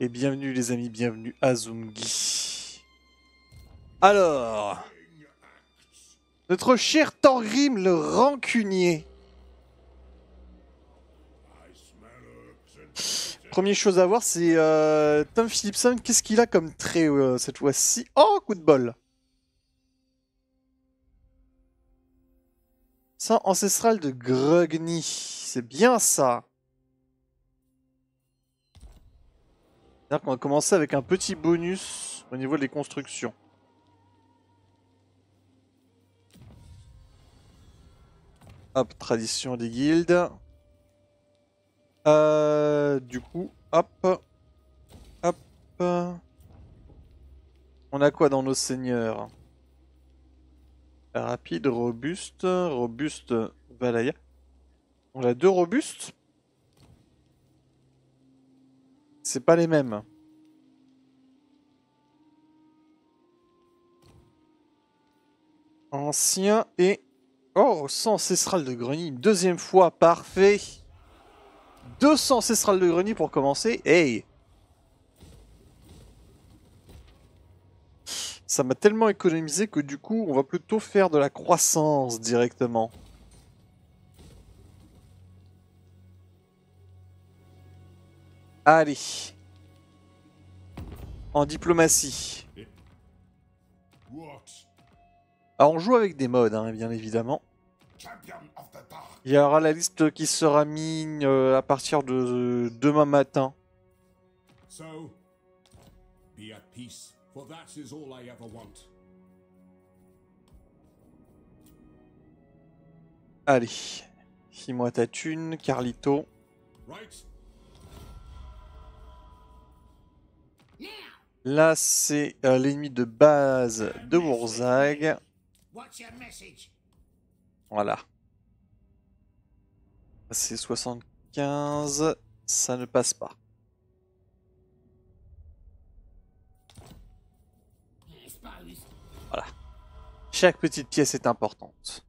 Et bienvenue les amis, bienvenue à Zungi. Alors, notre cher Thorgrim le rancunier. Première chose à voir, c'est Tom Phillipson. Qu'est-ce qu'il a comme trait cette fois-ci? Oh, coup de bol. Sang ancestral de Grogny. C'est bien ça. C'est-à-dire qu'on va commencer avec un petit bonus au niveau des constructions. Hop, tradition des guildes. Du coup, hop. Hop. On a quoi dans nos seigneurs? Rapide, robuste, robuste, Valaya. On a deux robustes. C'est pas les mêmes. Ancien et... Oh, sang ancestral de Grogny. Une deuxième fois, parfait. 200 ancestral de Grogny pour commencer. Hey! Ça m'a tellement économisé que du coup, on va plutôt faire de la croissance directement. Allez. En diplomatie. Alors on joue avec des modes, hein, bien évidemment. Il y aura la liste qui sera mise à partir de demain matin. Allez. Fis-moi ta thune, Carlito. Là, c'est l'ennemi de base de Wurzag. Voilà. C'est 75. Ça ne passe pas. Voilà. Chaque petite pièce est importante.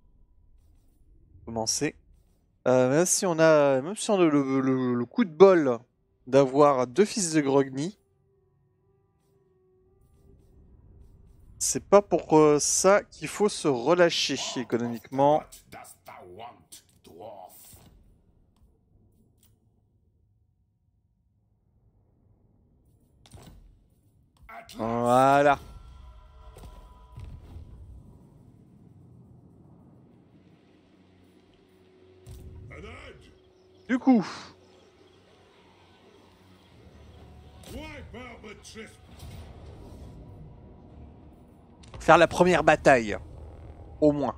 Commencer. Même si on a le coup de bol d'avoir deux fils de Grogny, c'est pas pour ça qu'il faut se relâcher économiquement. Voilà. Du coup, faire la première bataille, au moins,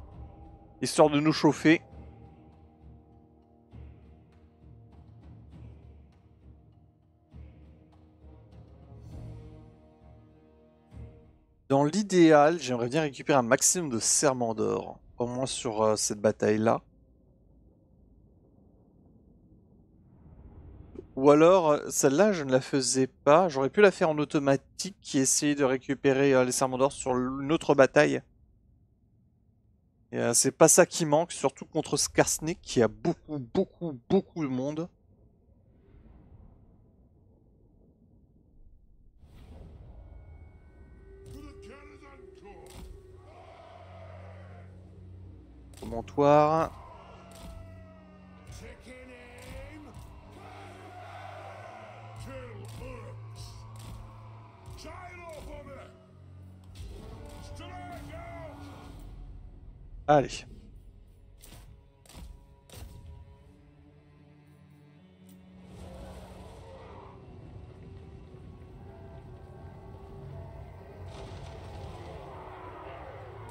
histoire de nous chauffer. Dans l'idéal, j'aimerais bien récupérer un maximum de serments d'or, au moins sur cette bataille-là. Ou alors, celle-là, je ne la faisais pas. J'aurais pu la faire en automatique et essayer de récupérer les serments d'or sur une autre bataille. Et c'est pas ça qui manque, surtout contre Skarsnik qui a beaucoup de monde. Promontoire. Allez.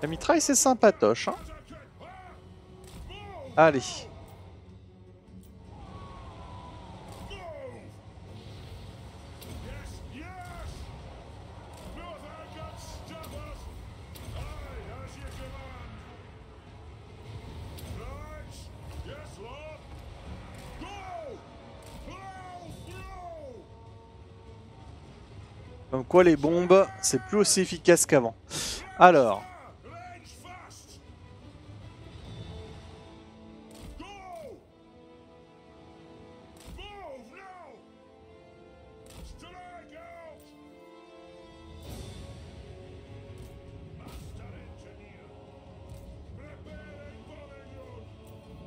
La mitraille, c'est sympatoche, hein. Allez. Comme quoi les bombes, c'est plus aussi efficace qu'avant. Alors.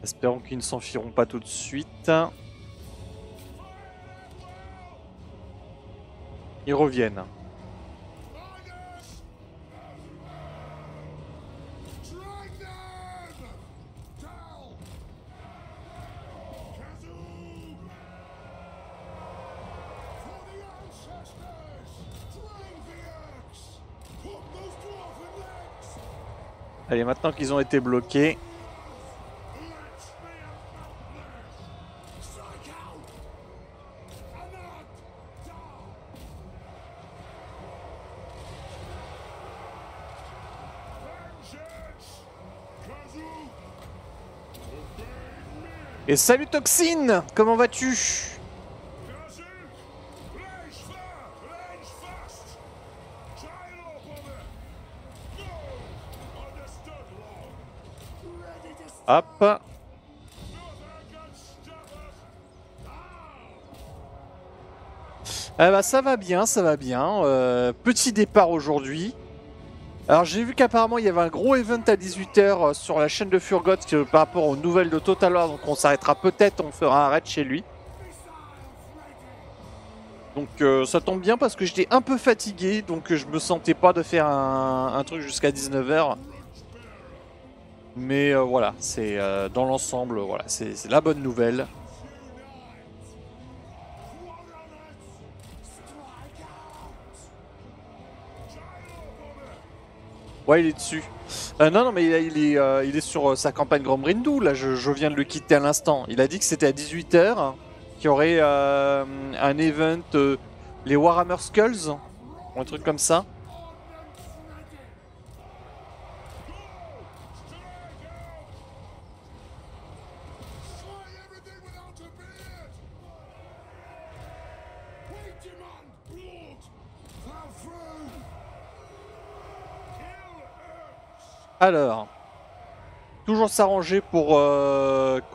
Espérons qu'ils ne s'enfuiront pas tout de suite. Ils reviennent. Allez, maintenant qu'ils ont été bloqués. Et salut Toxine, comment vas-tu? Hop. Ah bah ça va bien, ça va bien. Petit départ aujourd'hui. Alors j'ai vu qu'apparemment il y avait un gros event à 18 h sur la chaîne de Furgot par rapport aux nouvelles de Total War, donc on s'arrêtera peut-être, on fera un raid chez lui. Donc ça tombe bien parce que j'étais un peu fatigué, donc je me sentais pas de faire un truc jusqu'à 19 h. Mais voilà, c'est dans l'ensemble, voilà, c'est la bonne nouvelle. Ouais, il est dessus. Non, mais il est sur sa campagne Grand Brindou, là, je viens de le quitter à l'instant. Il a dit que c'était à 18 h, qu'il y aurait un event, les Warhammer Skulls, ou un truc comme ça. Alors, toujours s'arranger pour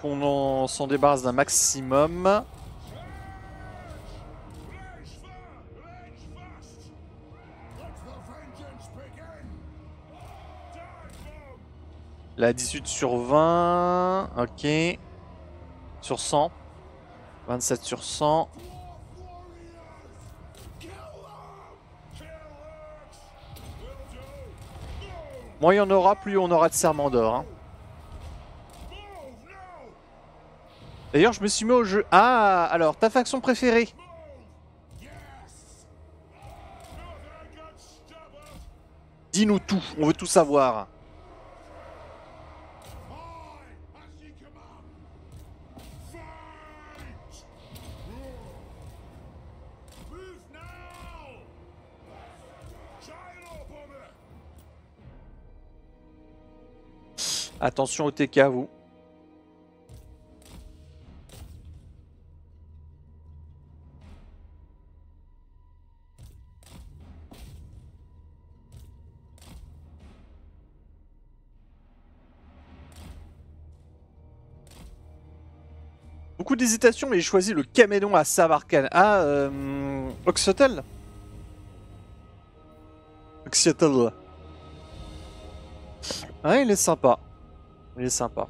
qu'on s'en débarrasse d'un maximum. Là, 18 sur 20. Ok. Sur 100. 27 sur 100. Moins il y en aura, plus on aura de serment d'or. Hein. D'ailleurs, je me suis mis au jeu. Ah, alors, ta faction préférée? Dis-nous tout, on veut tout savoir. Attention au TK, vous. Beaucoup d'hésitation, mais j'ai choisi le caméléon à Savarkand. Ah, Oxyotl. Oxyotl. Ouais, il est sympa. Il est sympa.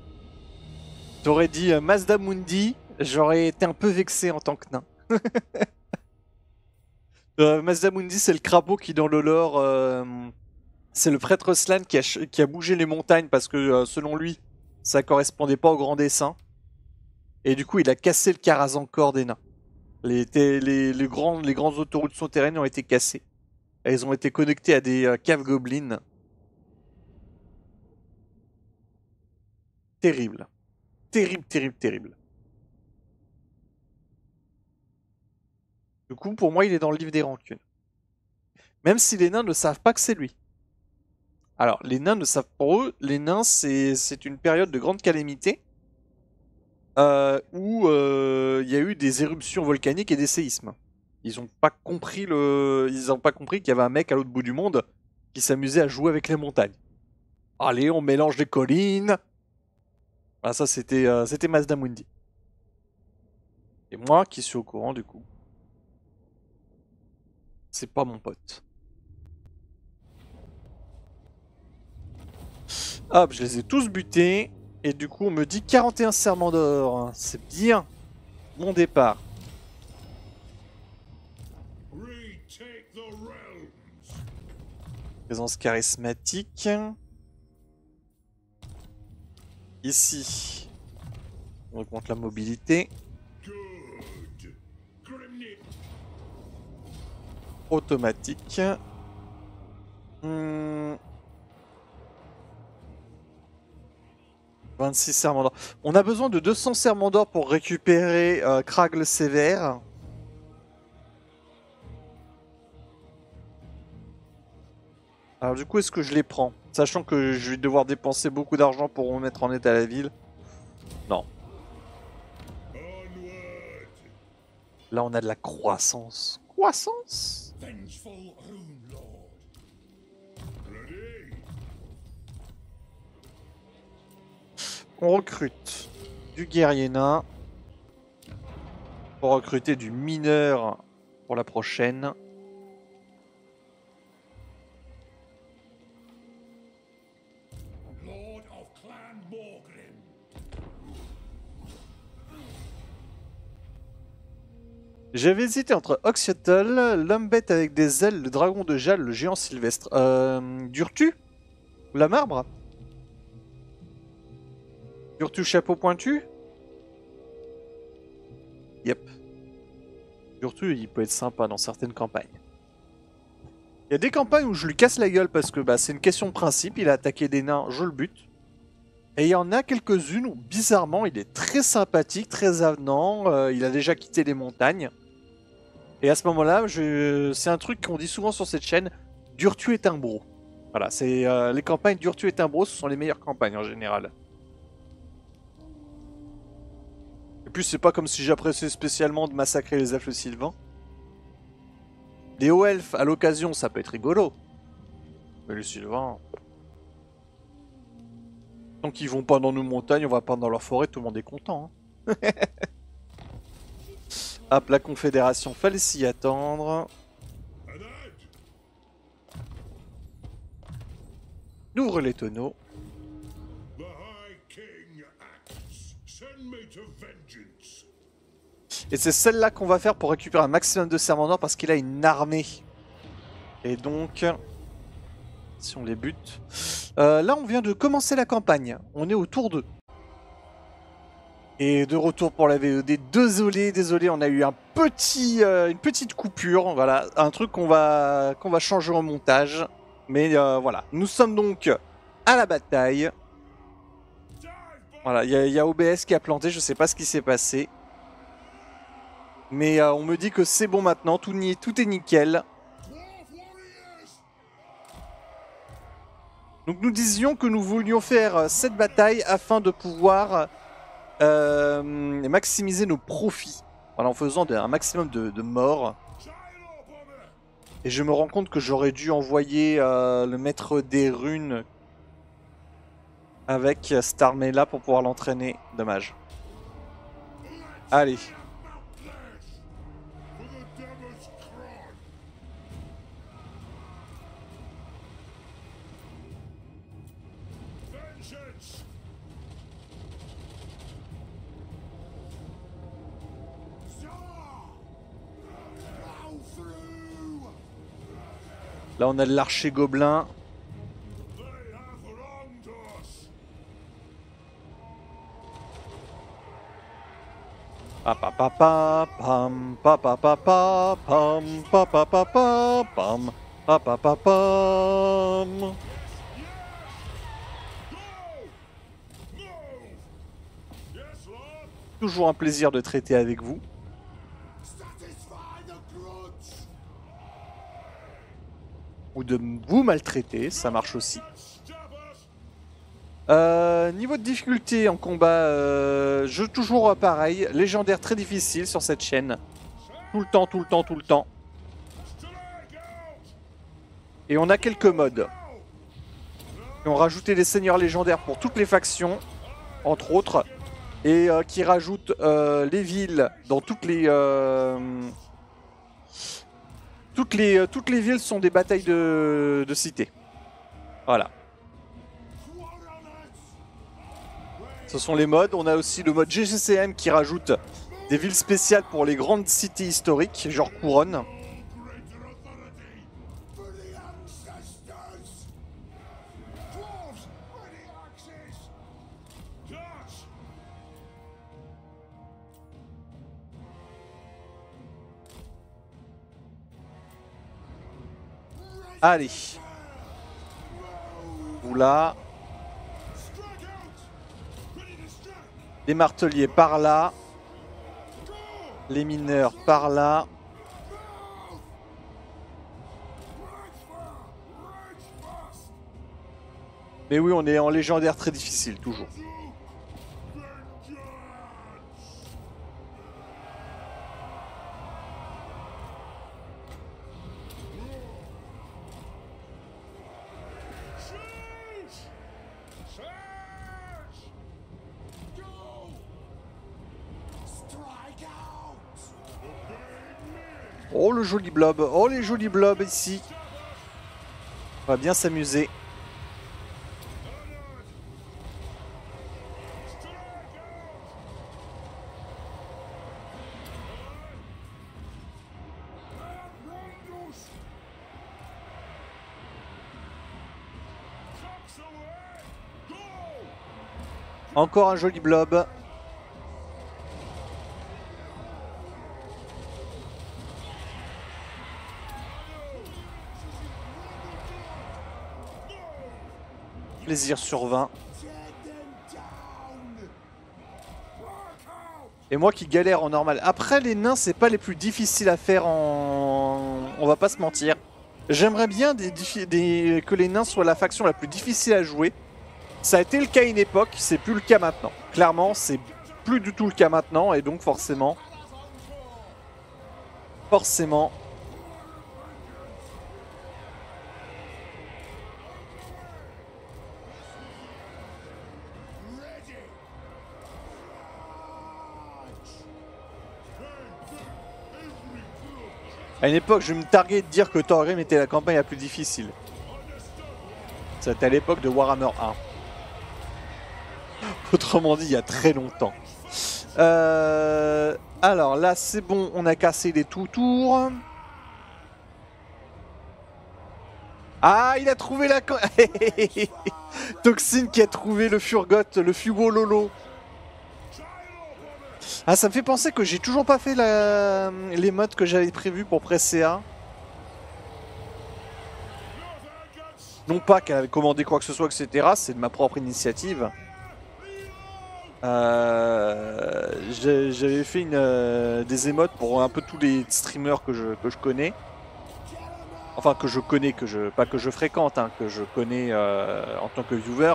T'aurais dit Mazda Mundi, j'aurais été un peu vexé en tant que nain. Mazda Mundi, c'est le crapaud qui, dans le lore, c'est le prêtre Slan qui a bougé les montagnes parce que, selon lui, ça correspondait pas au grand dessin. Et du coup, il a cassé le Karazhan-Kor des nains. Les grandes autoroutes souterraines ont été cassées. Elles ont été connectées à des caves gobelins. Terrible. Terrible, terrible, terrible. Du coup, pour moi, il est dans le livre des rancunes. Même si les nains ne savent pas que c'est lui. Alors, les nains ne savent pour eux, les nains, c'est une période de grande calamité où il y a eu des éruptions volcaniques et des séismes. Ils n'ont pas compris qu'il y avait un mec à l'autre bout du monde qui s'amusait à jouer avec les montagnes. Allez, on mélange les collines. Ah, ça, c'était Mazda Mundi. Et moi qui suis au courant, du coup. C'est pas mon pote. Hop, je les ai tous butés. Et du coup, on me dit 41 serments d'or. C'est bien. Mon départ. Présence charismatique. Ici, on augmente la mobilité. Automatique. 26 serments d'or. On a besoin de 200 serments d'or pour récupérer Kragle sévère. Alors du coup, est-ce que je les prends? Sachant que je vais devoir dépenser beaucoup d'argent pour remettre en état la ville. Non. Là, on a de la croissance. Croissance? On recrute du guerrier nain. Pour recruter du mineur pour la prochaine. J'avais hésité entre Oxyotl, l'homme bête avec des ailes, le dragon de Jal, le géant sylvestre. Durtu? La marbre? Durtu chapeau pointu? Yep. Durtu, il peut être sympa dans certaines campagnes. Il y a des campagnes où je lui casse la gueule parce que bah, c'est une question de principe, il a attaqué des nains, je le bute. Et il y en a quelques-unes où bizarrement il est très sympathique, très avenant, il a déjà quitté les montagnes. Et à ce moment-là, c'est un truc qu'on dit souvent sur cette chaîne, Durtu est un bro. Voilà, c'est les campagnes Durtu est un bro, ce sont les meilleures campagnes en général. Et puis c'est pas comme si j'appréciais spécialement de massacrer les elfes sylvains. Les hauts elfes, à l'occasion, ça peut être rigolo. Mais les sylvains... Tant qu'ils vont pas dans nos montagnes, on va pas dans leur forêt, tout le monde est content. Hein. Hop, la confédération, fallait s'y attendre. Ouvre les tonneaux. Et c'est celle-là qu'on va faire pour récupérer un maximum de serments d'or parce qu'il a une armée. Et donc, si on les bute... là, on vient de commencer la campagne. On est au tour 2. Et de retour pour la VOD. Désolé, on a eu une petite coupure. Voilà, un truc qu'on va changer en montage. Mais voilà, nous sommes donc à la bataille. Voilà, il y a OBS qui a planté, je sais pas ce qui s'est passé. Mais on me dit que c'est bon maintenant, tout est nickel. Donc nous disions que nous voulions faire cette bataille afin de pouvoir maximiser nos profits. Voilà, en faisant un maximum de morts. Et je me rends compte que j'aurais dû envoyer le maître des runes avec cette armée-là pour pouvoir l'entraîner. Dommage. Allez. Là, on a de l'archer gobelin. Pa pa pa pa pam pa pa pa pa pam pa pa pa pa pam pa pa pa pam. Toujours un plaisir de traiter avec vous. Ou de vous maltraiter, ça marche aussi. Niveau de difficulté en combat, jeu toujours pareil, légendaire très difficile sur cette chaîne. Tout le temps. Et on a quelques modes. Et on rajouté des seigneurs légendaires pour toutes les factions, entre autres. Et qui rajoutent les villes dans toutes les... Toutes les villes sont des batailles de cité. Voilà. Ce sont les modes. On a aussi le mode GGCM qui rajoute des villes spéciales pour les grandes cités historiques, genre couronne. Allez. Oula. Les marteliers par là. Les mineurs par là. Mais oui, on est en légendaire très difficile, toujours. Oh le joli blob, oh les jolis blobs ici. On va bien s'amuser. Encore un joli blob. Plaisir sur 20. Et moi qui galère en normal. Après les nains c'est pas les plus difficiles à faire en... On va pas se mentir. J'aimerais bien que les nains soient la faction la plus difficile à jouer. Ça a été le cas à une époque, c'est plus le cas maintenant. Clairement c'est plus du tout le cas maintenant et donc forcément... À une époque, je me targuais de dire que Thorgrim était la campagne la plus difficile. C'était à l'époque de Warhammer 1. Autrement dit, il y a très longtemps. Alors là, c'est bon, on a cassé les tout-tours. Ah, il a trouvé la... Toxin qui a trouvé le Furgot, le Fugo Lolo. Ah, ça me fait penser que j'ai toujours pas fait les modes que j'avais prévus pour Presea. Non pas qu'elle avait commandé quoi que ce soit, etc. C'est de ma propre initiative. J'avais fait des émotes pour un peu tous les streamers que je connais. Enfin, que je connais, pas que je fréquente, hein, que je connais en tant que viewer.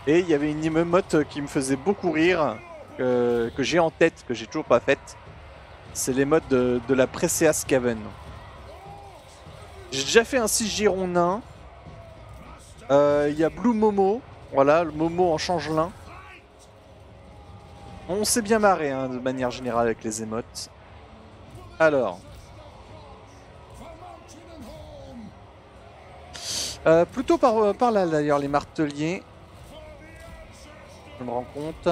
Et il y avait une émote qui me faisait beaucoup rire. Que j'ai en tête, que j'ai toujours pas faite, c'est les modes de la Presea Skaven. J'ai déjà fait un 6 Giron nain. Il y a Blue Momo, voilà, le Momo en changelin. On s'est bien marré hein, de manière générale avec les émotes. Alors. Plutôt par là d'ailleurs, les marteliers. Je me rends compte.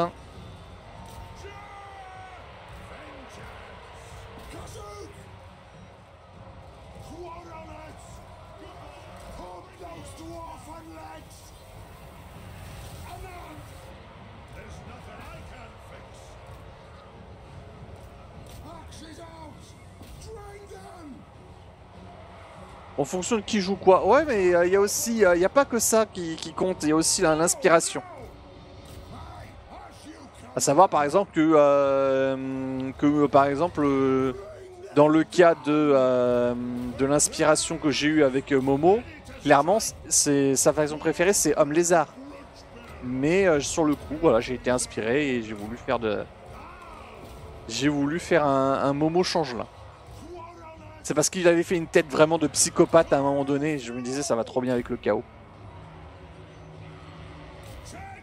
En fonction de qui joue quoi. Ouais, mais il y a aussi, il n'y a pas que ça qui compte, il y a aussi l'inspiration. À savoir par exemple que par exemple dans le cas de l'inspiration que j'ai eue avec Momo, clairement sa faction préférée c'est Homme Lézard. Mais sur le coup, voilà, j'ai été inspiré et j'ai voulu faire un Momo changelin. C'est parce qu'il avait fait une tête vraiment de psychopathe à un moment donné. Je me disais ça va trop bien avec le chaos.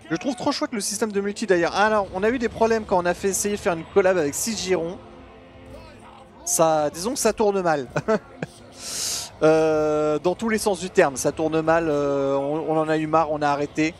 Je trouve trop chouette le système de multi d'ailleurs. Alors on a eu des problèmes quand on a fait essayer de faire une collab avec 6 Giron. Ça, disons que ça tourne mal. Dans tous les sens du terme, ça tourne mal. On en a eu marre, on a arrêté.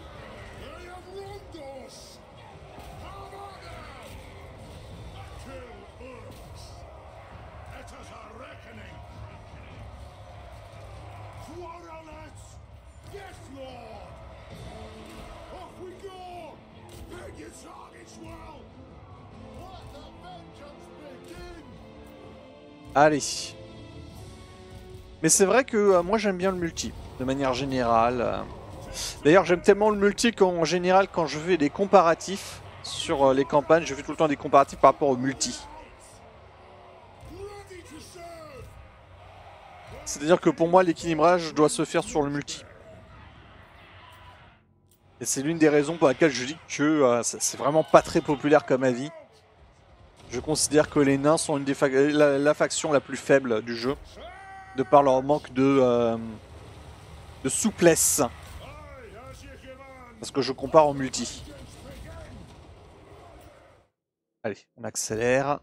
Allez. Mais c'est vrai que moi j'aime bien le multi, de manière générale. D'ailleurs j'aime tellement le multi qu'en général quand je fais des comparatifs sur les campagnes, je fais tout le temps des comparatifs par rapport au multi. C'est-à-dire que pour moi l'équilibrage doit se faire sur le multi. Et c'est l'une des raisons pour laquelle je dis que c'est vraiment pas très populaire comme avis. Je considère que les nains sont une des la faction la plus faible du jeu, de par leur manque de souplesse. Parce que je compare en multi. Allez, on accélère.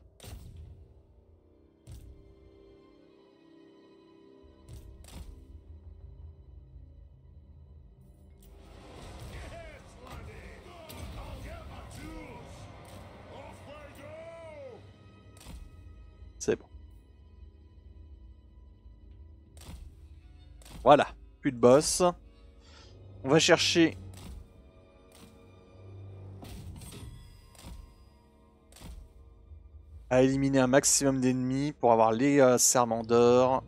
C'est bon. Voilà, plus de boss. On va chercher... à éliminer un maximum d'ennemis pour avoir les serments d'or.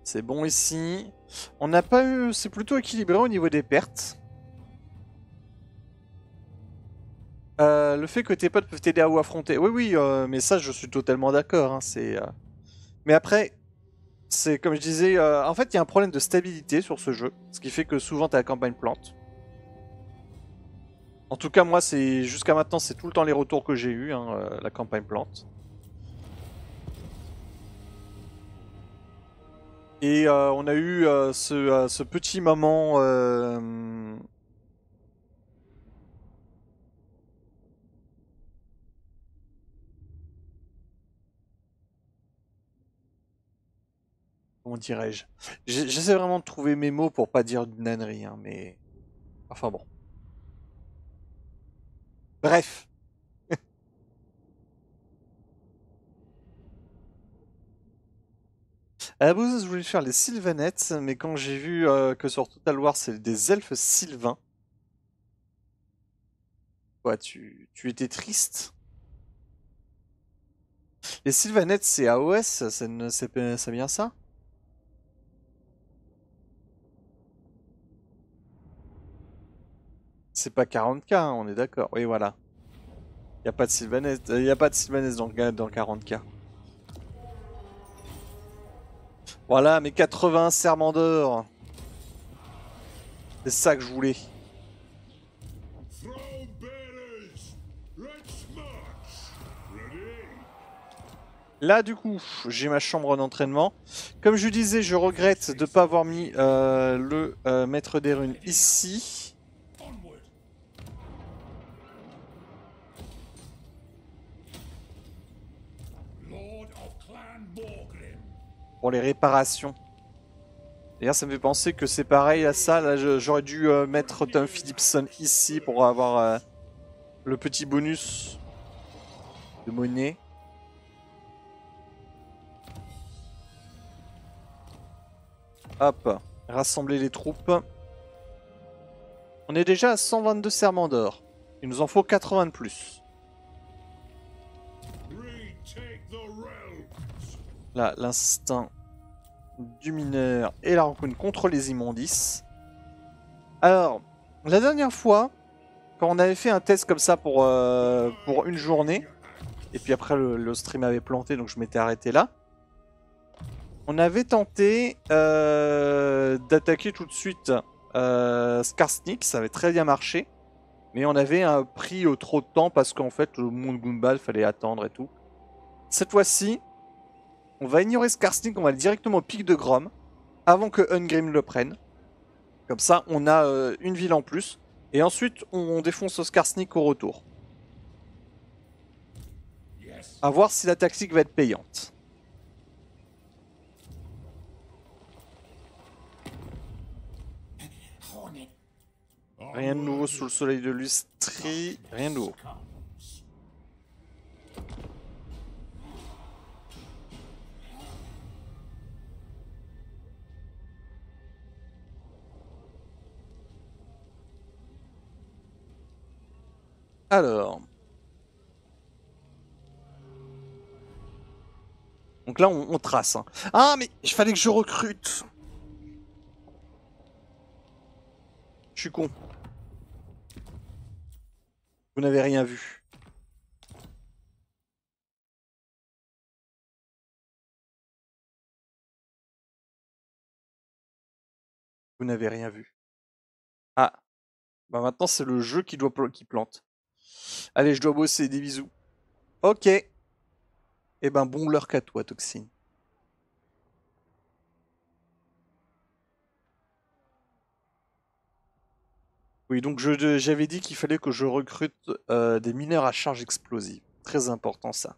C'est bon ici. On n'a pas eu... C'est plutôt équilibré au niveau des pertes. Le fait que tes potes peuvent t'aider à ou affronter... Oui, oui, mais ça, je suis totalement d'accord. Hein, Mais après, c'est comme je disais... en fait, il y a un problème de stabilité sur ce jeu. Ce qui fait que souvent, ta campagne plante. En tout cas, moi, c'est jusqu'à maintenant, c'est tout le temps les retours que j'ai eu, hein, la campagne plante. Et on a eu ce petit moment... Comment dirais-je? J'essaie vraiment de trouver mes mots pour pas dire une nannerie, hein, mais... Enfin bon. Bref. À la base, je voulais faire les Sylvanettes, mais quand j'ai vu que sur Total War, c'est des elfes sylvains... Ouais, tu étais triste. Les Sylvanettes, c'est AOS, c'est bien ça? C'est pas 40k, hein, on est d'accord. Oui, voilà. Y a pas de Sylvanette, y a pas de Sylvanette dans 40k. Voilà, mes 80 serments d'or. C'est ça que je voulais. Là, du coup, j'ai ma chambre d'entraînement. Comme je disais, je regrette de ne pas avoir mis le maître des runes ici. Pour les réparations. D'ailleurs, ça me fait penser que c'est pareil à ça. Là, j'aurais dû mettre Tom Phillipson ici pour avoir le petit bonus de monnaie. Hop, rassembler les troupes. On est déjà à 122 serments d'or. Il nous en faut 80 de plus. Là, l'instinct du mineur et la rencontre contre les immondices. Alors, la dernière fois, quand on avait fait un test comme ça pour une journée, et puis après le stream avait planté, donc je m'étais arrêté là, on avait tenté d'attaquer tout de suite Skarsnik, ça avait très bien marché, mais on avait pris trop de temps parce qu'en fait, le monde Gumball, fallait attendre et tout. Cette fois-ci, on va ignorer Skarsnik, on va aller directement au pic de Grom, avant que Ungrim le prenne. Comme ça, on a une ville en plus. Et ensuite, on défonce Skarsnik au retour. À voir si la tactique va être payante. Rien de nouveau sous le soleil de Lustri. Rien de nouveau. Alors. Donc là, on trace. Hein. Ah, mais il fallait que je recrute. Je suis con. Vous n'avez rien vu. Vous n'avez rien vu. Ah. Bah maintenant, c'est le jeu qui plante. Allez, je dois bosser. Des bisous. Ok. Eh ben, bon lurk à toi, Toxine. Oui, donc j'avais dit qu'il fallait que je recrute des mineurs à charge explosive. Très important, ça.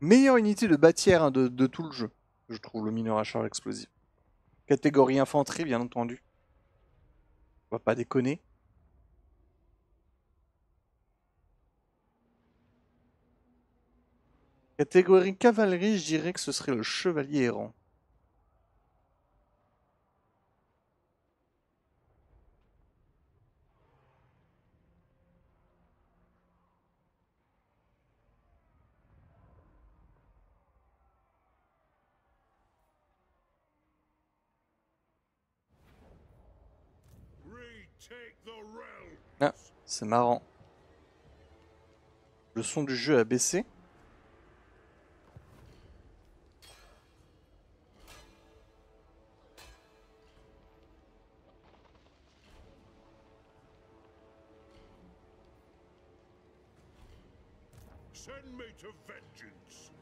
Meilleure unité de bâtière hein, de tout le jeu, je trouve, le mineur à charge explosive. Catégorie infanterie, bien entendu. On va pas déconner. Catégorie cavalerie, je dirais que ce serait le chevalier errant. Ah, c'est marrant. Le son du jeu a baissé. Send me to vengeance.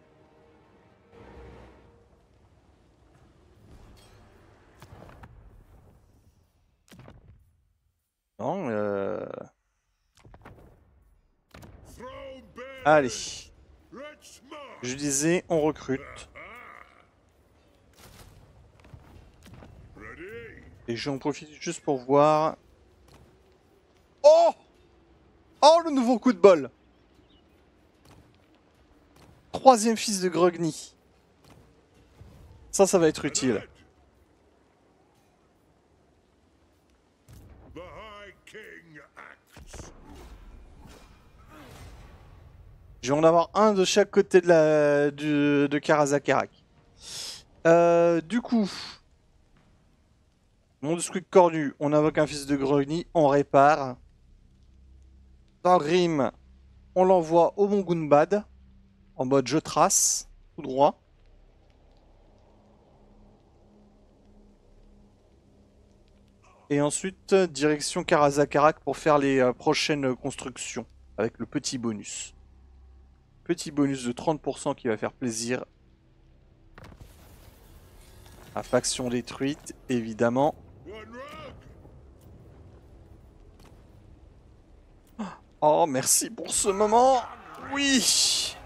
Non, allez. Je disais, on recrute. Et j'en profite juste pour voir. Oh! Oh, le nouveau coup de bol! Troisième fils de Grogny. Ça va être utile. Je vais en avoir un de chaque côté de Karazakarak. Du coup, mon squid cornu, on invoque un fils de Grogny, on répare. Thorgrim, on l'envoie au Mongunbad, en mode je trace, tout droit. Et ensuite, direction Karazakarak pour faire les prochaines constructions, avec le petit bonus. Petit bonus de 30% qui va faire plaisir. La faction détruite, évidemment. Oh, merci pour ce moment. Oui.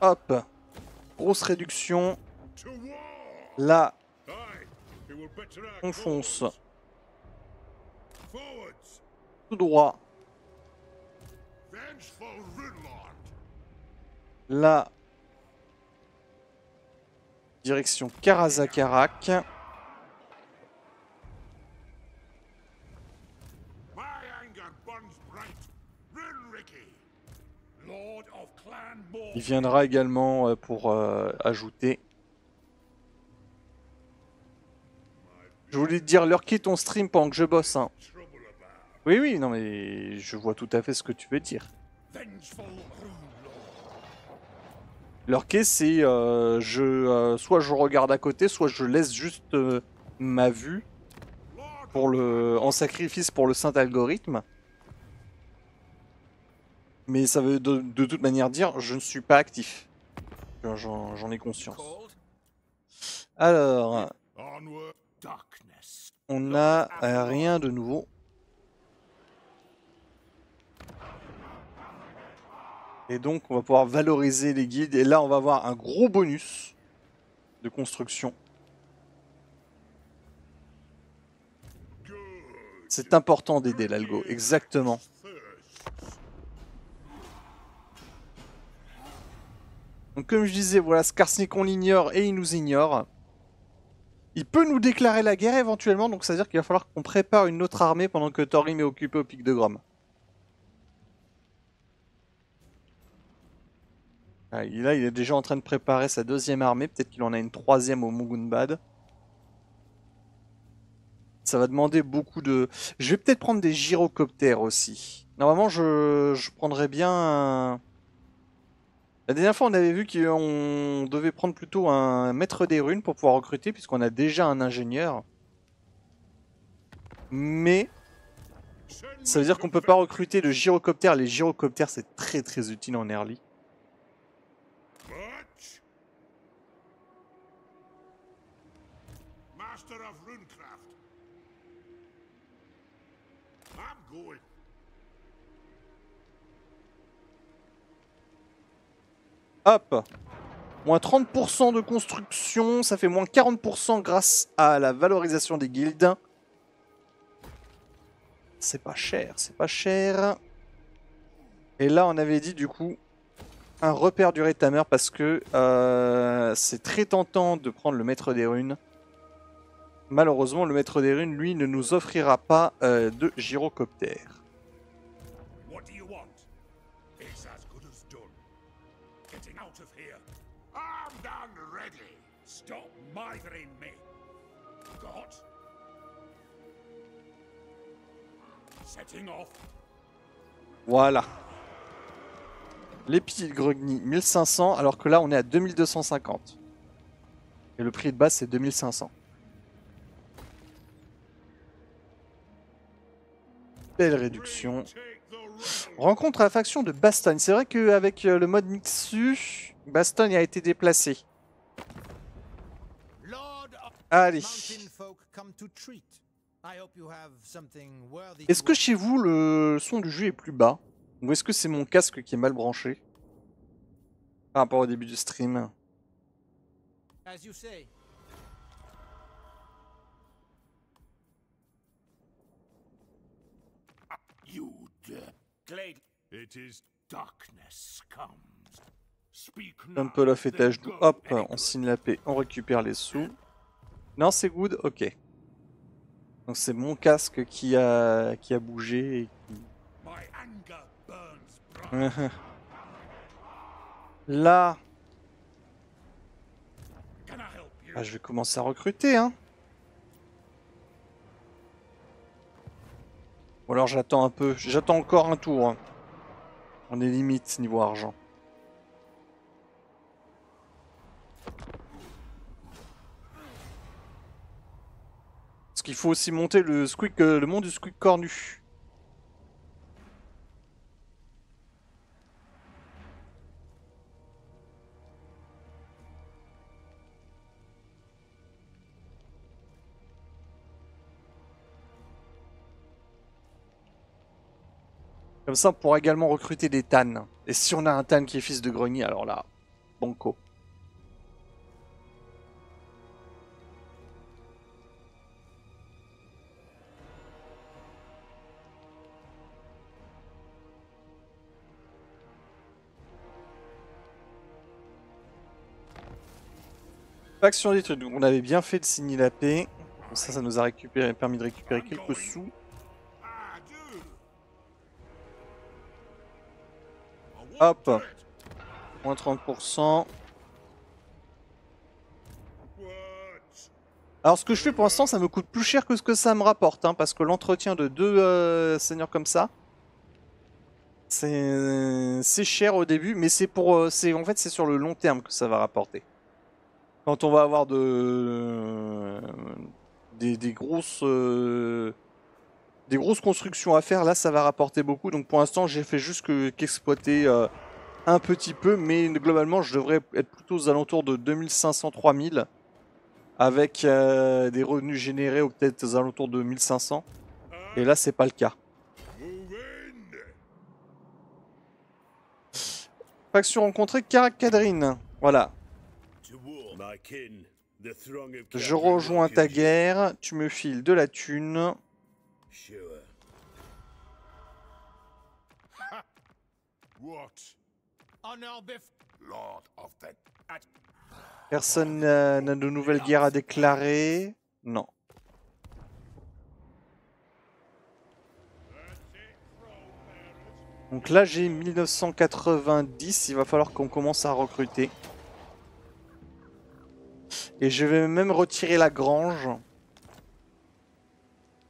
Hop. Grosse réduction. Là, on fonce. Tout droit. Là, direction Karazakarak. Il viendra également pour ajouter. Je voulais te dire, lurker ton stream pendant que je bosse. Hein. Oui, oui, non mais je vois tout à fait ce que tu veux dire. Lurker, c'est soit je regarde à côté, soit je laisse juste ma vue en sacrifice pour le saint algorithme. Mais ça veut de toute manière dire je ne suis pas actif. J'en ai conscience. Alors, on n'a rien de nouveau. Et donc on va pouvoir valoriser les guildes. Et là on va avoir un gros bonus de construction. C'est important d'aider l'algo, exactement. Donc comme je disais, voilà, Skarsnik on l'ignore et il nous ignore. Il peut nous déclarer la guerre éventuellement, donc ça veut dire qu'il va falloir qu'on prépare une autre armée pendant que Thorim est occupé au pic de Grom. Ah, il est déjà en train de préparer sa deuxième armée, peut-être qu'il en a une troisième au Mugunbad. Ça va demander beaucoup de... Je vais peut-être prendre des gyrocoptères aussi. Normalement, je prendrais bien un... La dernière fois, on avait vu qu'on devait prendre plutôt un maître des runes pour pouvoir recruter, puisqu'on a déjà un ingénieur. Mais Send ça me veut dire to qu'on peut pas vengeance. recruter de gyrocoptères. Les gyrocoptères, c'est très très utile en early. Much. Master of Runecraft. I'm going. Hop! Moins 30% de construction, ça fait moins 40% grâce à la valorisation des guildes. C'est pas cher, c'est pas cher. Et là, on avait dit du coup un repère du rétamer parce que c'est très tentant de prendre le maître des runes. Malheureusement, le maître des runes, lui, ne nous offrira pas de gyrocoptère. What do you want? It's as good as done. Getting out of here. Armed and ready. Stop mithering me. Got? Setting off. Voilà. Les pieds de Grogny, 1500, alors que là, on est à 2250. Et le prix de base, c'est 2500. Belle réduction. Take the road. Rencontre à la faction de Bastogne. C'est vrai qu'avec le mode Mixu, Bastogne a été déplacé. Lord of Allez. mountain folk come to treat. I hope you have something worthy Est-ce to que offer. chez vous, le son du jeu est plus bas? Ou est-ce que c'est mon casque qui est mal branché par rapport au début du stream? As you say. You dare. Glade. It is darkness comes. Speak now. Temple of then étage go, doux. Hop, Penny. on signe la paix, on récupère les sous. Non, c'est good, ok. Donc c'est mon casque qui a bougé. Et My anger burns qui... bright. Là, Can I help you? bah, je vais commencer à recruter, hein. Ou alors j'attends un peu. J'attends encore un tour. Hein. On est limite niveau argent. Parce qu'il faut aussi monter le squeak, le monde du squeak cornu. Comme ça, on pourra également recruter des Tan. Et si on a un Tan qui est fils de grenier, alors là, banco. Faction des trucs. Donc on avait bien fait de signer la paix. Comme ça nous a permis de récupérer quelques sous. I do. I Hop. won't do it. Moins 30%. What? Alors ce que je fais pour l'instant, ça me coûte plus cher que ce que ça me rapporte. Hein, parce que l'entretien de deux seigneurs comme ça, c'est cher au début. Mais c'est pour, en fait, c'est sur le long terme que ça va rapporter. Quand on va avoir des grosses constructions à faire, là ça va rapporter beaucoup. Donc pour l'instant j'ai fait juste qu'exploiter un petit peu, mais globalement je devrais être plutôt aux alentours de 2500-3000 avec des revenus générés ou peut-être aux alentours de 1500. Et là c'est pas le cas. Move in. Faction rencontrée, Karakadrin. Voilà. To war, my kin. The throng of Je cavalry rejoins ta welcomes you. guerre, tu me files de la thune. Sure. What? Honor bef Lord of the... Personne n'a de nouvelles guerres à déclarer. Non. Donc là j'ai 1990, il va falloir qu'on commence à recruter. Et je vais même retirer la grange.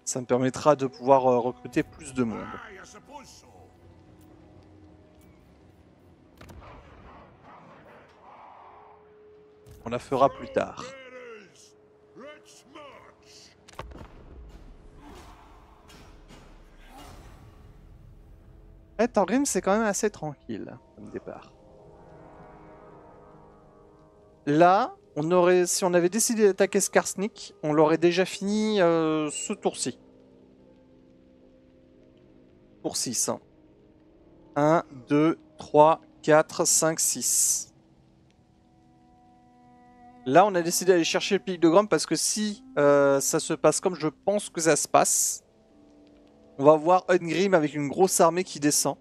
Ça me permettra de pouvoir recruter plus de monde. I suppose so. On la fera plus tard. Bearers, let's march. Thorgrim c'est quand même assez tranquille comme départ. Là, si on avait décidé d'attaquer Skarsnik, on l'aurait déjà fini ce tour-ci. Pour 6. 1, 2, 3, 4, 5, 6. Là, on a décidé d'aller chercher le pic de Grom parce que si ça se passe comme je pense que ça se passe, on va voir Ungrim avec une grosse armée qui descend.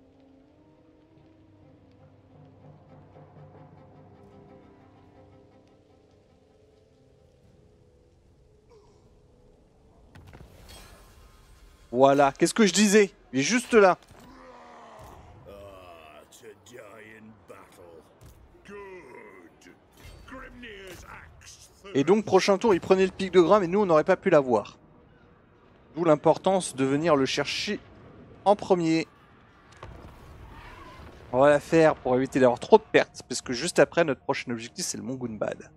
Voilà, qu'est-ce que je disais? Il est juste là. Ah, to die in battle. Good. Grimnir's axe. Et donc, prochain tour, il prenait le pic de Grom et nous, on n'aurait pas pu l'avoir. D'où l'importance de venir le chercher en premier. On va la faire pour éviter d'avoir trop de pertes, parce que juste après, notre prochain objectif, c'est le Mont Gunbad.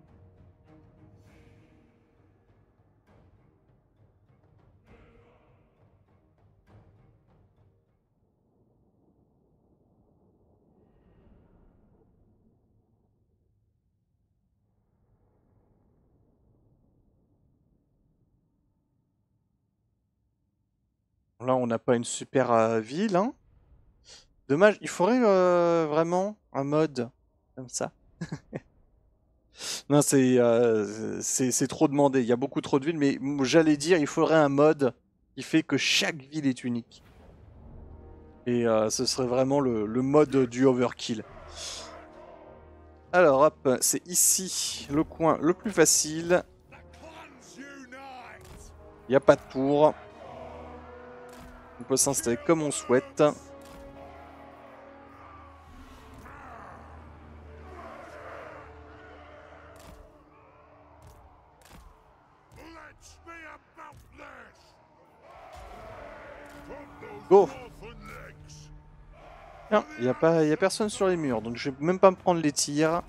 Là, on n'a pas une super ville. Hein. Dommage, il faudrait vraiment un mode comme ça. Non, c'est trop demandé. Il y a beaucoup trop de villes, mais j'allais dire, il faudrait un mode qui fait que chaque ville est unique. Et ce serait vraiment le mode du overkill. Alors, hop, c'est ici le coin le plus facile. Il n'y a pas de tour. On peut s'installer comme on souhaite. Go! Non, il n'y a personne sur les murs, donc je vais même pas me prendre les tirs.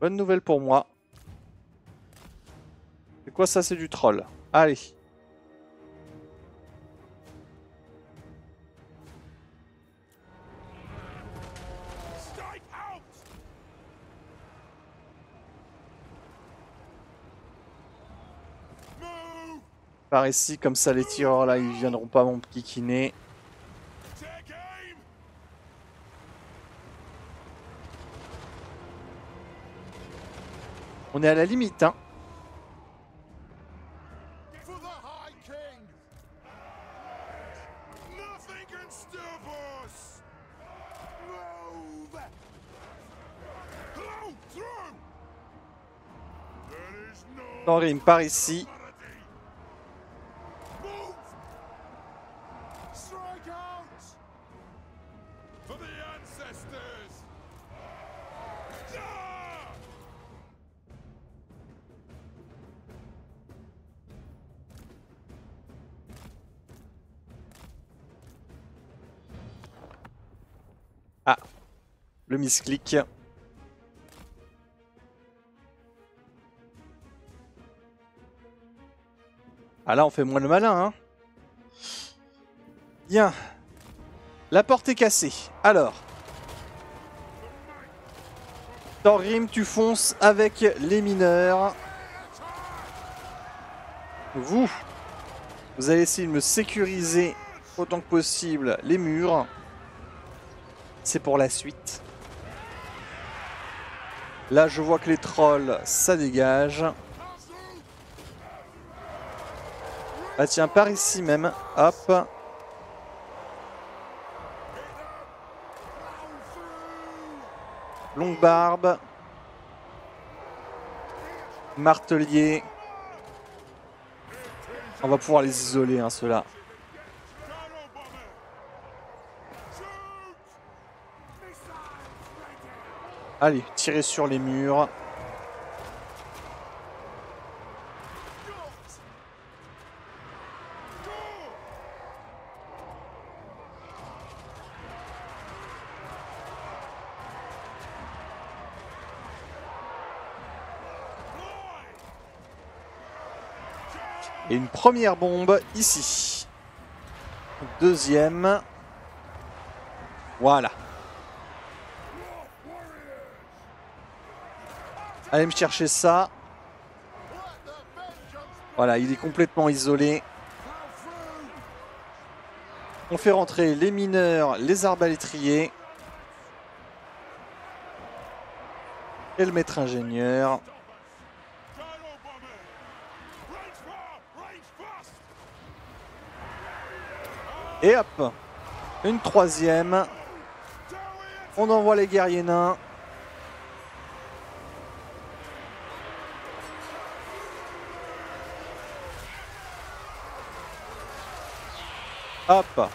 Bonne nouvelle pour moi. C'est quoi ça? C'est du troll. Allez. Par ici, comme ça les tireurs là, ils viendront pas m'enquiquiner. On est à la limite, hein. Thorgrim par ici. Ah, le misclick. Ah là, on fait moins le malin, hein. Bien. La porte est cassée. Alors. Thorgrim, tu fonces avec les mineurs. Vous allez essayer de me sécuriser autant que possible les murs. C'est pour la suite. Là, je vois que les trolls, ça dégage. Ah tiens, par ici même. Hop. Longue barbe. Martelier. On va pouvoir les isoler, hein, ceux-là. Allez, tirez sur les murs. Et une première bombe ici. Deuxième. Voilà. Allez me chercher ça. Voilà, il est complètement isolé. On fait rentrer les mineurs, les arbalétriers. Et le maître ingénieur. Et hop, une troisième. On envoie les guerriers nains. Hop.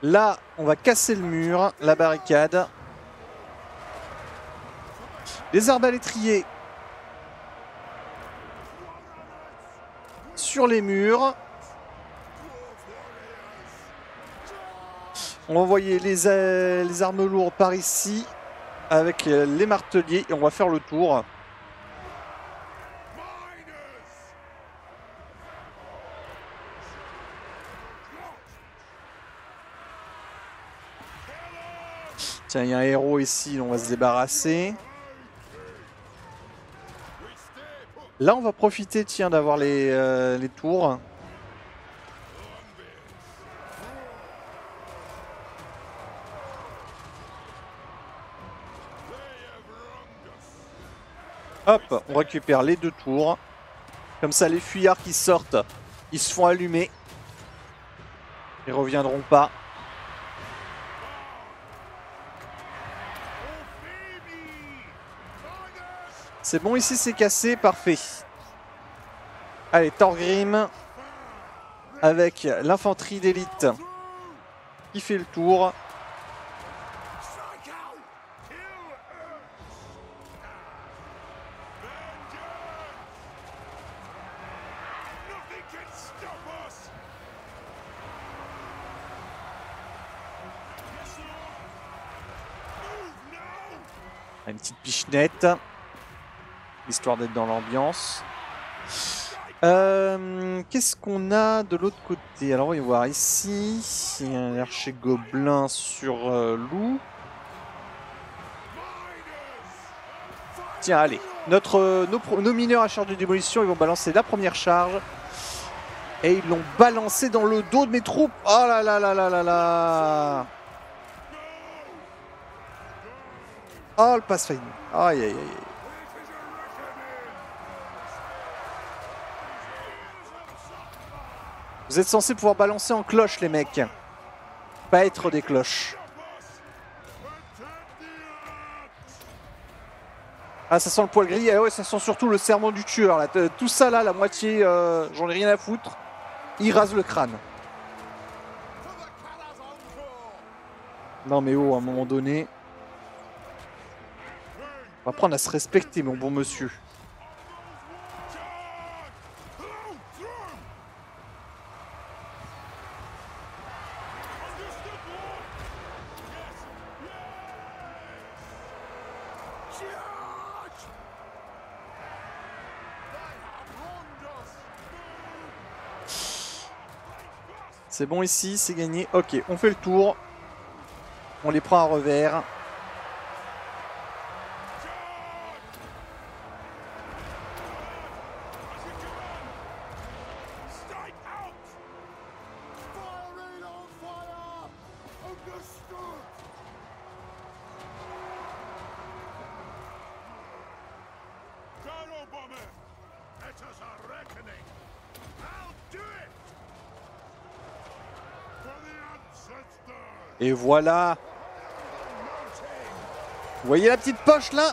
Là, on va casser le mur, la barricade. Les arbalétriers sur les murs. On va envoyer les armes lourdes par ici avec les marteliers et on va faire le tour. Tiens, il y a un héros ici, on va se débarrasser. Là, on va profiter, tiens, d'avoir les tours. Hop, on récupère les 2 tours. Comme ça, les fuyards qui sortent, ils se font allumer. Ils reviendront pas. C'est bon, ici c'est cassé, parfait. Allez, Thorgrim avec l'infanterie d'élite qui fait le tour. Une petite pichenette, histoire d'être dans l'ambiance. Qu'est-ce qu'on a de l'autre côté? Alors, on va voir ici. Il y a un archer gobelin sur loup. Tiens, allez. Nos mineurs à charge de démolition, ils vont balancer la première charge. Et ils l'ont balancé dans le dos de mes troupes. Oh là là là là là là. Oh, le Pathfinder. Aïe, aïe, aïe. Vous êtes censés pouvoir balancer en cloche, les mecs. Pas être des cloches. Ah, ça sent le poil gris. Ah ouais, ça sent surtout le serment du tueur. Là. Tout ça, là, la moitié, j'en ai rien à foutre. Il rase le crâne. Non, mais oh, à un moment donné... On va apprendre à se respecter, mon bon monsieur. C'est bon ici, c'est gagné. Ok, on fait le tour. On les prend à revers. Et voilà. Vous voyez la petite poche là?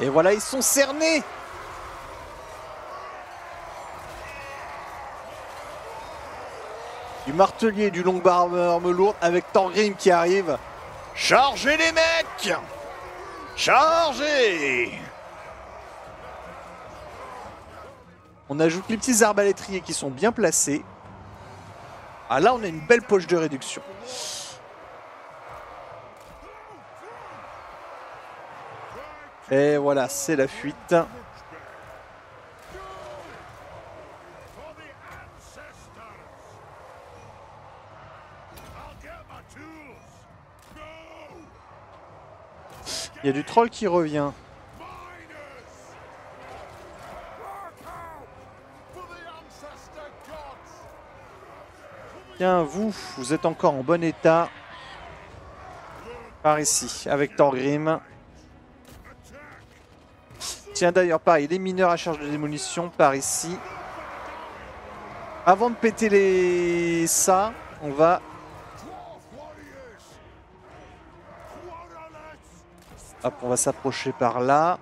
Et voilà, ils sont cernés. Du martelier et du longue arme lourde avec Thorgrim qui arrive. Chargez les mecs! Chargez! On ajoute les petits arbalétriers qui sont bien placés. Ah là, on a une belle poche de réduction. Et voilà, c'est la fuite. Il y a du troll qui revient. Tiens, vous êtes encore en bon état. Par ici, avec Thorgrim. Tiens, d'ailleurs, pareil, les mineurs à charge de démolition, par ici. Avant de péter ça, on va... Hop, on va s'approcher par là.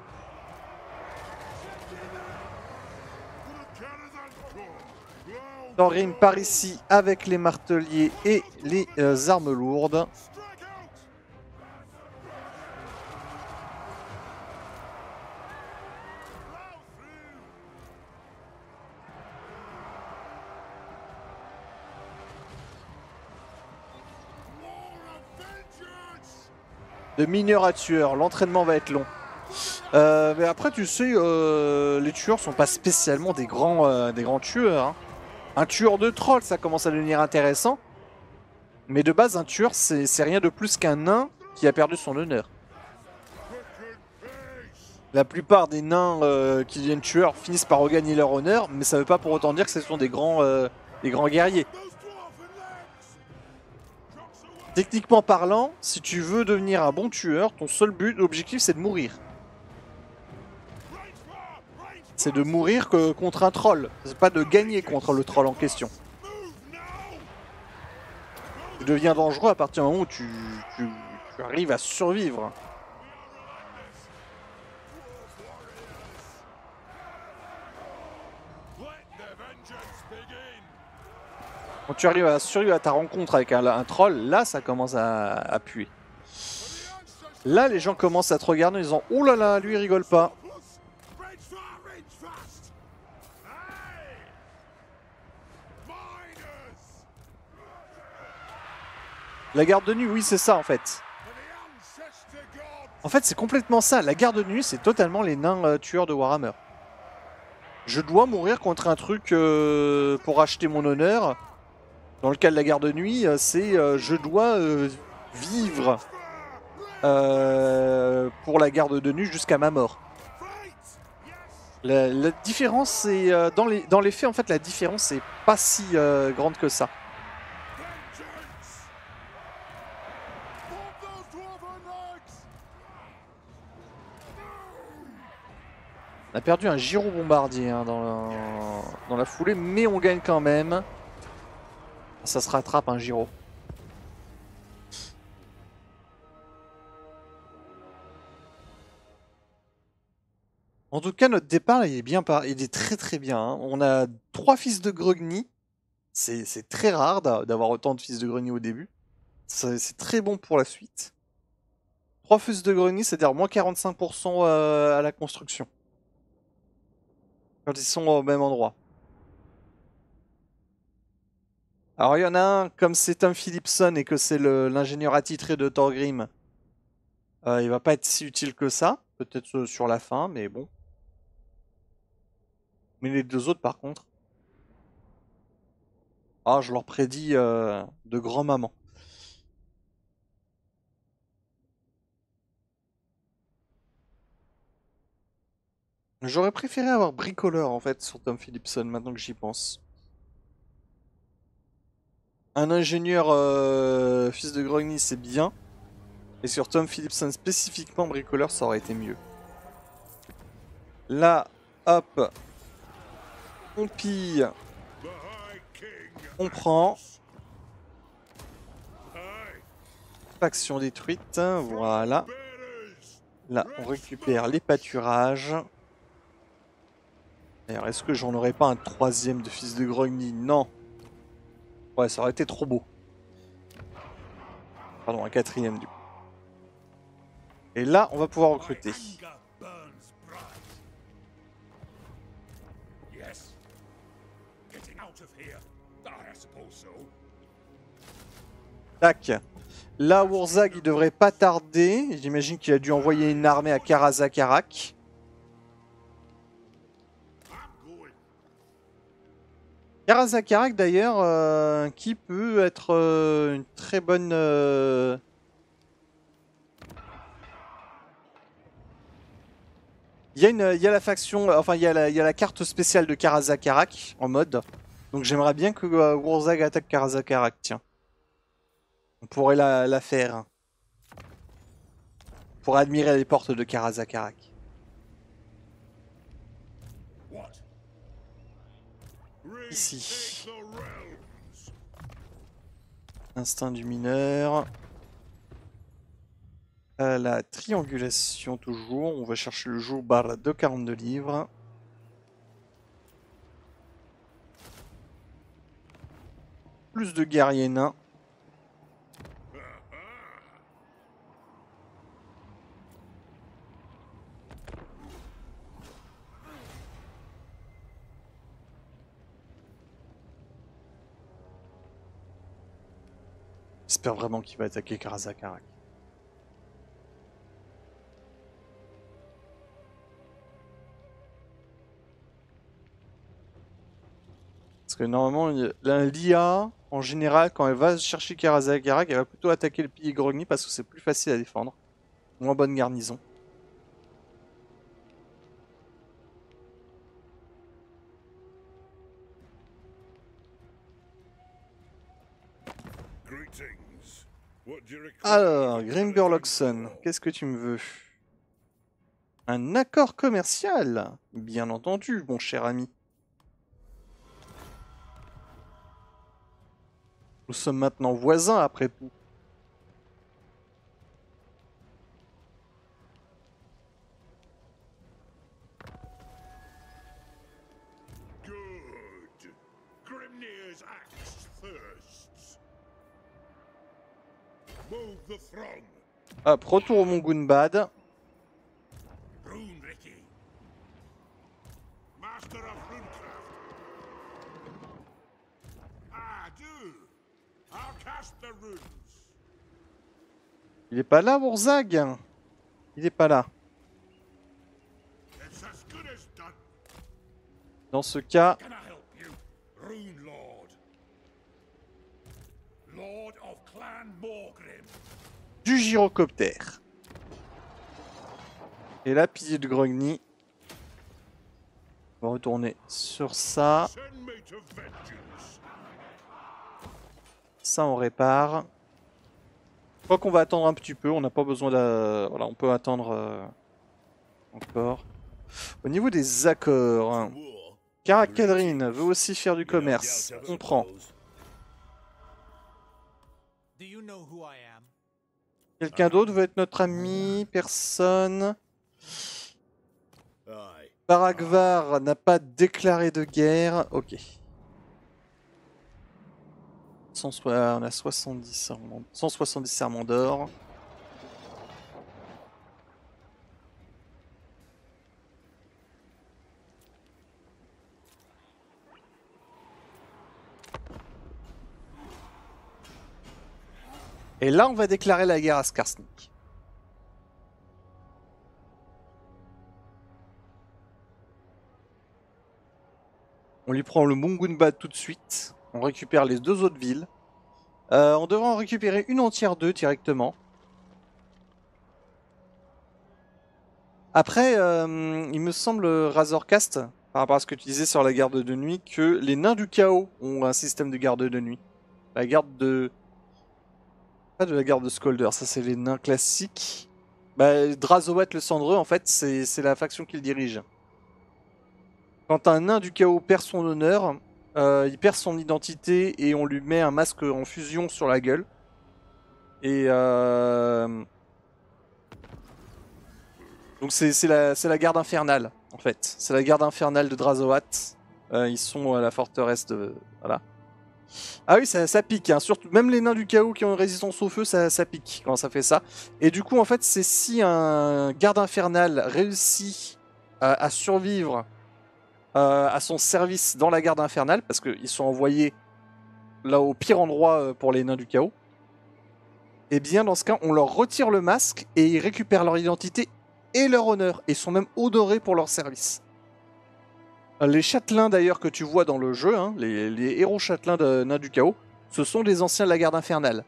Thorgrim par ici avec les marteliers et les armes lourdes. De mineur à tueur, l'entraînement va être long. Mais après, tu sais, les tueurs sont pas spécialement des grands tueurs. Hein. Un tueur de troll, ça commence à devenir intéressant. Mais de base, un tueur, c'est rien de plus qu'un nain qui a perdu son honneur. La plupart des nains qui deviennent tueurs finissent par regagner leur honneur, mais ça veut pas pour autant dire que ce sont des grands guerriers. Techniquement parlant, si tu veux devenir un bon tueur, ton seul but, l'objectif, c'est de mourir. C'est de mourir contre un troll. C'est pas de gagner contre le troll en question. Tu deviens dangereux à partir du moment où tu arrives à survivre. Quand tu arrives à survivre à ta rencontre avec un troll, là ça commence à puer. Là les gens commencent à te regarder en disant « Oh là là, lui il rigole pas ». La garde de nuit, oui c'est ça en fait. En fait c'est complètement ça, la garde de nuit c'est totalement les nains tueurs de Warhammer. Je dois mourir contre un truc pour acheter mon honneur. Dans le cas de la garde de nuit, c'est je dois vivre pour la garde de nuit jusqu'à ma mort. La différence, c'est dans les faits, en fait, la différence n'est pas si grande que ça. On a perdu un gyro-bombardier hein, dans la foulée, mais on gagne quand même. Ça se rattrape un gyro. En tout cas, notre départ, il est bien, il est très très bien. Hein. On a 3 fils de Grogny. C'est très rare d'avoir autant de fils de Grogny au début. C'est très bon pour la suite. 3 fils de Grogny, c'est-à-dire moins 45% à la construction. Quand ils sont au même endroit. Alors il y en a un, comme c'est Tom Philipson et que c'est l'ingénieur attitré de Thorgrim, il va pas être si utile que ça, peut-être sur la fin, mais bon. Mais les 2 autres par contre, ah je leur prédis de grand-maman. J'aurais préféré avoir bricoleur en fait sur Tom Phillipson maintenant que j'y pense. Un ingénieur fils de Grogny c'est bien. Et sur Tom Phillipson spécifiquement bricoleur ça aurait été mieux. Là, hop. On pille. The High King. On prend. Aye. Faction détruite. Voilà. Bearers. Là, on récupère les pâturages. D'ailleurs, est-ce que j'en aurais pas un troisième de fils de Grogny? Non. Ouais, ça aurait été trop beau. Pardon, un quatrième du coup. Et là, on va pouvoir recruter. My anger burns bright. Yes. Getting out of here. I suppose so. Tac. Là, Wurzag, il devrait pas tarder. J'imagine qu'il a dû envoyer une armée à Karazakarak. I'm going. Karazakarak, d'ailleurs, qui peut être une très bonne... Il y a la faction, enfin il y a la carte spéciale de Karazakarak en mode. Donc j'aimerais bien que Wurzag attaque Karazakarak, tiens. On pourrait la faire. Pour admirer les portes de Karazakarak. What? Ici. Retake the realms. Instinct du mineur. La triangulation toujours. On va chercher le jour barre de 42 livres. Plus de guerriers nains. J'espère vraiment qu'il va attaquer Karazakarak. Parce que normalement, l'IA, en général, quand elle va chercher Karazakarak, elle va plutôt attaquer le pilier Grogny parce que c'est plus facile à défendre. Moins bonne garnison. Greetings. What do you require? Alors, Grimberloxon, qu'est-ce que tu me veux? Un accord commercial? Bien entendu, mon cher ami. Nous sommes maintenant voisins après tout. Good. Grimnir's axe thirsts. Move the throng. Hop, retour au Mongunbad. Rune Ricky. Master of Runecraft. I do. I'll cast the runes. Il est pas là, Wurzag? Il est pas là. It's as good as done. Dans ce cas, Can I help you? Rune Lord. Lord of Clan Morgrim. du gyrocoptère. Et là, pilier de Grogny. On va retourner sur ça. Send me to vengeance. Ça, on répare. Je crois qu'on va attendre un petit peu. On n'a pas besoin de... Voilà, on peut attendre encore. Au niveau des accords, hein. War. Karakadrin veut aussi faire du You no commerce. doubt, I On prend. suppose. Do you know who I am? Quelqu'un d'autre veut être notre ami? Personne. Aye. Baragvar n'a pas déclaré de guerre. Ok. On a 70 serments, 170 serments d'or. Et là, on va déclarer la guerre à Skarsnik. On lui prend le Mongunbad tout de suite. On récupère les deux autres villes. On devrait en récupérer une entière d'eux directement. Après, il me semble, Razorcast, par rapport à ce que tu disais sur la garde de nuit, que les nains du chaos ont un système de garde de nuit. La garde de... Pas de la garde de Skolder, ça c'est les nains classiques. Bah, Drazoat le Cendreux, en fait, c'est la faction qu'il dirige. Quand un nain du chaos perd son honneur, il perd son identité et on lui met un masque en fusion sur la gueule. Et donc c'est la garde infernale, en fait. C'est la garde infernale de Drazoat. Ils sont à la forteresse de... Voilà. Ah oui, ça pique, hein. Surtout, même les nains du chaos qui ont une résistance au feu, ça pique quand ça fait ça. Et du coup, en fait, c'est si un garde infernal réussit à survivre à son service dans la garde infernale, parce qu'ils sont envoyés là au pire endroit pour les nains du chaos, et bien dans ce cas, on leur retire le masque et ils récupèrent leur identité et leur honneur, et sont même honorés pour leur service. Les châtelains d'ailleurs que tu vois dans le jeu, hein, les héros châtelains de Nains du Chaos, ce sont des anciens de la garde infernale.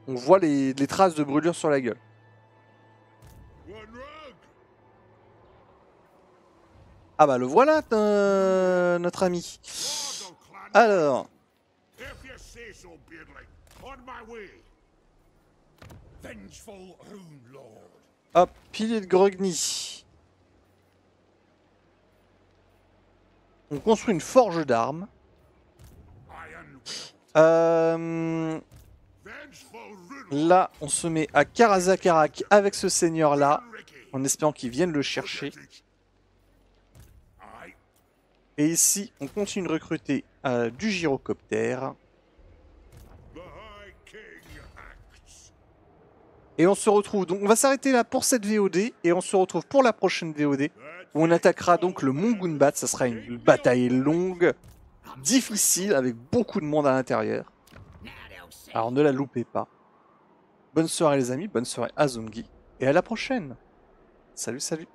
On voit les traces de brûlure sur la gueule. Ah bah le voilà, notre ami. Alors... Hop, pilier de Grogny. On construit une forge d'armes. Là, on se met à Karazakarak avec ce seigneur-là, en espérant qu'il vienne le chercher. Et ici, on continue de recruter du gyrocoptère. Et on se retrouve, donc on va s'arrêter là pour cette VOD, et on se retrouve pour la prochaine VOD, où on attaquera donc le Mont Gunbat. Ça sera une bataille longue, difficile, avec beaucoup de monde à l'intérieur. Alors ne la loupez pas. Bonne soirée les amis, bonne soirée à Zungi, et à la prochaine. Salut, salut.